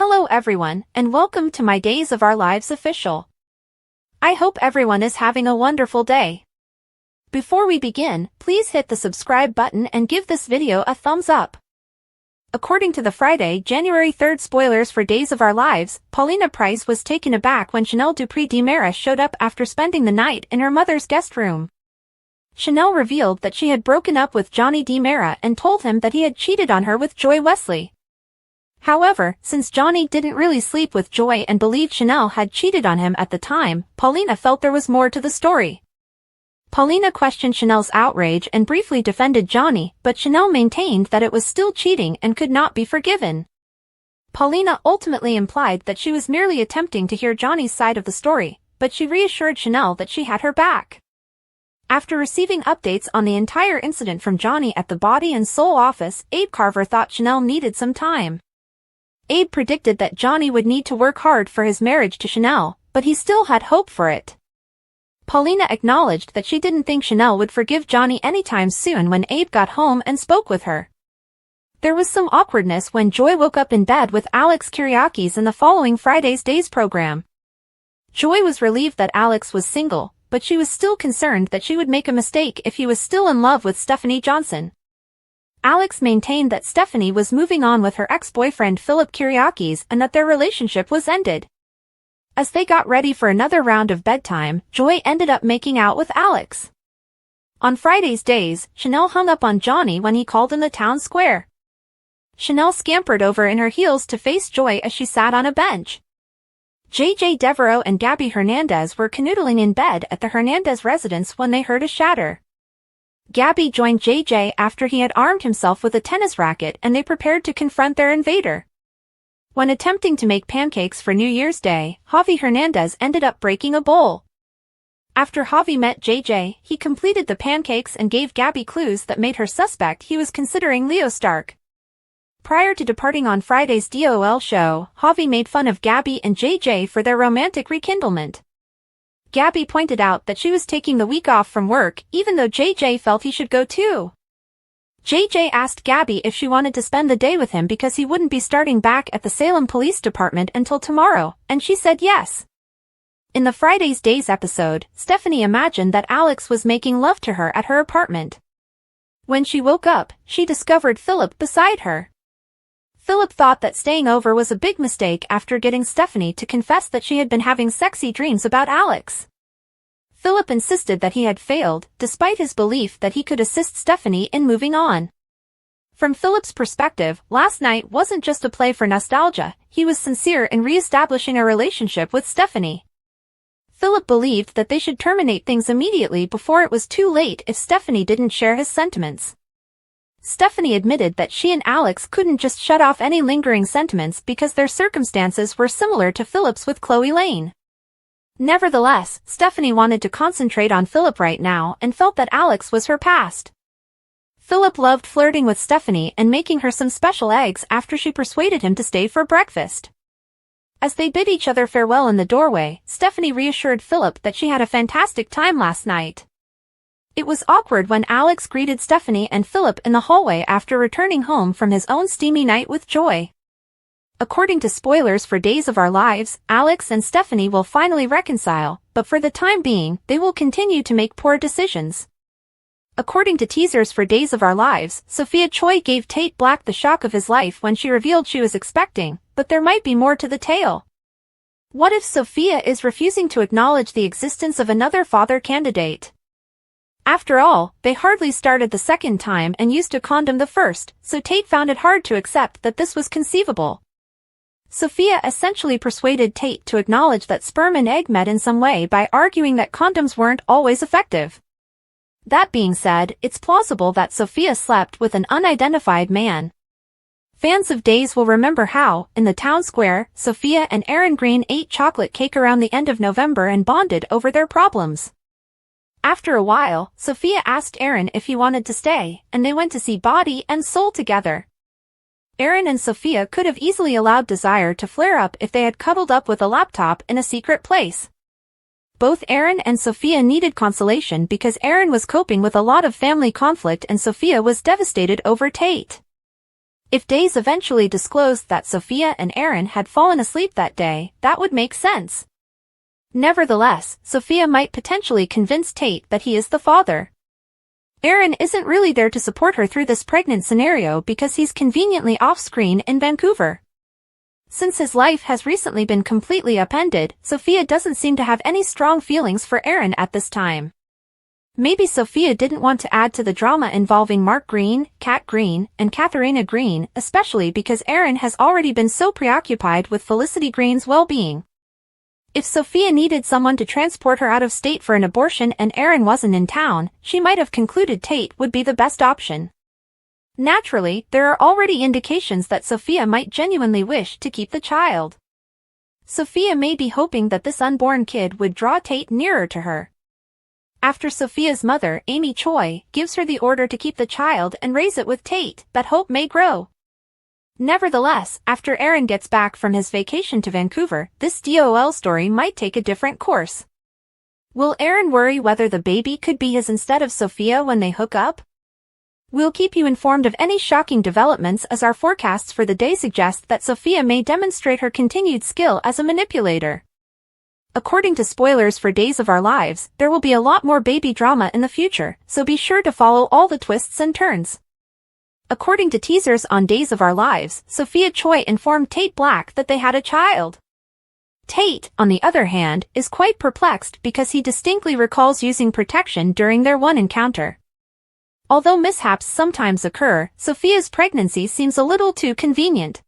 Hello everyone, and welcome to my Days of Our Lives official. I hope everyone is having a wonderful day. Before we begin, please hit the subscribe button and give this video a thumbs up. According to the Friday, January 3rd spoilers for Days of Our Lives, Paulina Price was taken aback when Chanel Dupree Demera showed up after spending the night in her mother's guest room. Chanel revealed that she had broken up with Johnny Demera and told him that he had cheated on her with Joy Wesley. However, since Johnny didn't really sleep with Joy and believed Chanel had cheated on him at the time, Paulina felt there was more to the story. Paulina questioned Chanel's outrage and briefly defended Johnny, but Chanel maintained that it was still cheating and could not be forgiven. Paulina ultimately implied that she was merely attempting to hear Johnny's side of the story, but she reassured Chanel that she had her back. After receiving updates on the entire incident from Johnny at the Body and Soul office, Abe Carver thought Chanel needed some time. Abe predicted that Johnny would need to work hard for his marriage to Chanel, but he still had hope for it. Paulina acknowledged that she didn't think Chanel would forgive Johnny anytime soon when Abe got home and spoke with her. There was some awkwardness when Joy woke up in bed with Alex Kyriakis in the following Friday's Days program. Joy was relieved that Alex was single, but she was still concerned that she would make a mistake if he was still in love with Stephanie Johnson. Alex maintained that Stephanie was moving on with her ex-boyfriend Philip Kyriakis and that their relationship was ended. As they got ready for another round of bedtime, Joy ended up making out with Alex. On Friday's Days, Chanel hung up on Johnny when he called in the town square. Chanel scampered over in her heels to face Joy as she sat on a bench. JJ Devereaux and Gabi Hernandez were canoodling in bed at the Hernandez residence when they heard a shatter. Gabi joined JJ after he had armed himself with a tennis racket and they prepared to confront their invader. When attempting to make pancakes for New Year's Day, Javi Hernandez ended up breaking a bowl. After Javi met JJ, he completed the pancakes and gave Gabi clues that made her suspect he was considering Leo Stark. Prior to departing on Friday's DOL show, Javi made fun of Gabi and JJ for their romantic rekindlement. Gabi pointed out that she was taking the week off from work even though JJ felt he should go too. JJ asked Gabi if she wanted to spend the day with him because he wouldn't be starting back at the Salem Police Department until tomorrow, and she said yes. In the Friday's Days episode, Stephanie imagined that Alex was making love to her at her apartment. When she woke up, she discovered Philip beside her. Philip thought that staying over was a big mistake after getting Stephanie to confess that she had been having sexy dreams about Alex. Philip insisted that he had failed, despite his belief that he could assist Stephanie in moving on. From Philip's perspective, last night wasn't just a play for nostalgia, he was sincere in re-establishing a relationship with Stephanie. Philip believed that they should terminate things immediately before it was too late if Stephanie didn't share his sentiments. Stephanie admitted that she and Alex couldn't just shut off any lingering sentiments because their circumstances were similar to Philip's with Chloe Lane. Nevertheless, Stephanie wanted to concentrate on Philip right now and felt that Alex was her past. Philip loved flirting with Stephanie and making her some special eggs after she persuaded him to stay for breakfast. As they bid each other farewell in the doorway, Stephanie reassured Philip that she had a fantastic time last night. It was awkward when Alex greeted Stephanie and Philip in the hallway after returning home from his own steamy night with Joy. According to spoilers for Days of Our Lives, Alex and Stephanie will finally reconcile, but for the time being, they will continue to make poor decisions. According to teasers for Days of Our Lives, Sophia Choi gave Tate Black the shock of his life when she revealed she was expecting, but there might be more to the tale. What if Sophia is refusing to acknowledge the existence of another father candidate? After all, they hardly started the second time and used a condom the first, so Tate found it hard to accept that this was conceivable. Sophia essentially persuaded Tate to acknowledge that sperm and egg met in some way by arguing that condoms weren't always effective. That being said, it's plausible that Sophia slept with an unidentified man. Fans of Days will remember how, in the town square, Sophia and Aaron Green ate chocolate cake around the end of November and bonded over their problems. After a while, Sophia asked Aaron if he wanted to stay, and they went to see Body and Soul together. Aaron and Sophia could have easily allowed desire to flare up if they had cuddled up with a laptop in a secret place. Both Aaron and Sophia needed consolation because Aaron was coping with a lot of family conflict and Sophia was devastated over Tate. If Days eventually disclosed that Sophia and Aaron had fallen asleep that day, that would make sense. Nevertheless, Sophia might potentially convince Tate that he is the father. Aaron isn't really there to support her through this pregnant scenario because he's conveniently off-screen in Vancouver. Since his life has recently been completely upended, Sophia doesn't seem to have any strong feelings for Aaron at this time. Maybe Sophia didn't want to add to the drama involving Mark Green, Kat Green, and Katharina Green, especially because Aaron has already been so preoccupied with Felicity Green's well-being. If Sophia needed someone to transport her out of state for an abortion and Aaron wasn't in town, she might have concluded Tate would be the best option. Naturally, there are already indications that Sophia might genuinely wish to keep the child. Sophia may be hoping that this unborn kid would draw Tate nearer to her. After Sophia's mother, Amy Choi, gives her the order to keep the child and raise it with Tate, that hope may grow. Nevertheless, after Aaron gets back from his vacation to Vancouver, this DOL story might take a different course. Will Aaron worry whether the baby could be his instead of Sophia when they hook up? We'll keep you informed of any shocking developments as our forecasts for the day suggest that Sophia may demonstrate her continued skill as a manipulator. According to spoilers for Days of Our Lives, there will be a lot more baby drama in the future, so be sure to follow all the twists and turns. According to teasers on Days of Our Lives, Sophia Choi informed Tate Black that they had a child. Tate, on the other hand, is quite perplexed because he distinctly recalls using protection during their one encounter. Although mishaps sometimes occur, Sophia's pregnancy seems a little too convenient.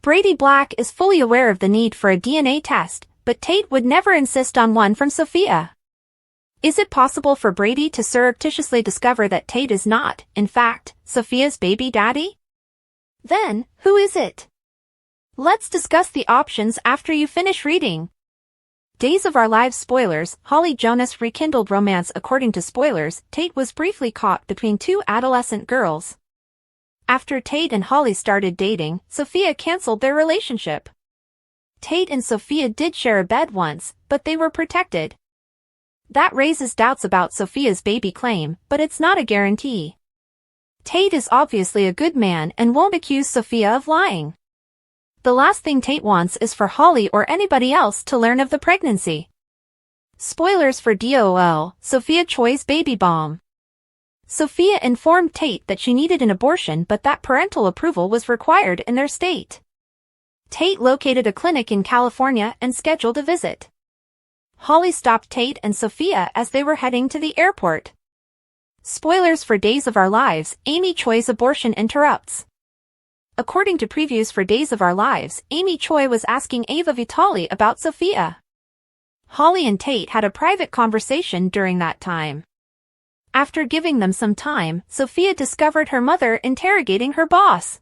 Brady Black is fully aware of the need for a DNA test, but Tate would never insist on one from Sophia. Is it possible for Brady to surreptitiously discover that Tate is not, in fact, Sophia's baby daddy? Then, who is it? Let's discuss the options after you finish reading. Days of Our Lives spoilers, Holly Jonas rekindled romance. According to spoilers, Tate was briefly caught between two adolescent girls. After Tate and Holly started dating, Sophia canceled their relationship. Tate and Sophia did share a bed once, but they were protected. That raises doubts about Sophia's baby claim, but it's not a guarantee. Tate is obviously a good man and won't accuse Sophia of lying. The last thing Tate wants is for Holly or anybody else to learn of the pregnancy. Spoilers for DOL, Sophia Choi's baby bomb. Sophia informed Tate that she needed an abortion but that parental approval was required in their state. Tate located a clinic in California and scheduled a visit. Holly stopped Tate and Sophia as they were heading to the airport. Spoilers for Days of Our Lives, Amy Choi's abortion interrupts. According to previews for Days of Our Lives, Amy Choi was asking Ava Vitali about Sophia. Holly and Tate had a private conversation during that time. After giving them some time, Sophia discovered her mother interrogating her boss.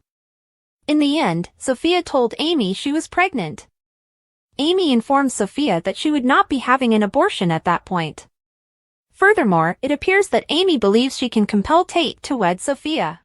In the end, Sophia told Amy she was pregnant. Amy informed Sophia that she would not be having an abortion at that point. Furthermore, it appears that Amy believes she can compel Tate to wed Sophia.